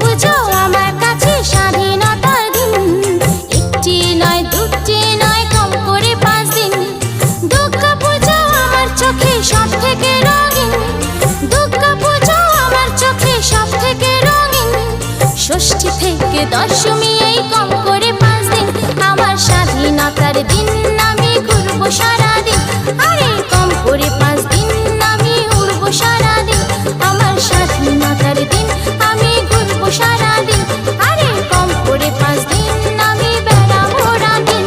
পুজো আমার কাছে স্বাধীনতার দিন। একটি নয় দুটি নয় কম করে 5 দিন। দুর্গা পুজো আমার চোখে সব থেকে রঙিন। দুর্গা পুজো আমার চোখে সব থেকে রঙিন। ষষ্ঠী থেকে দশমী এই কম করে 5 দিন। আমার স্বাধীনতার দিন আমি ঘুরবো সারাদিন। আরে কম করে 5 দিন আমি উড়বো সারাদিন। আমার স্বাধীনতার দিন আমি ঘুরবো সারাদিন। আরে কম করে 5 দিন আমি বেড়াবো রাদিন।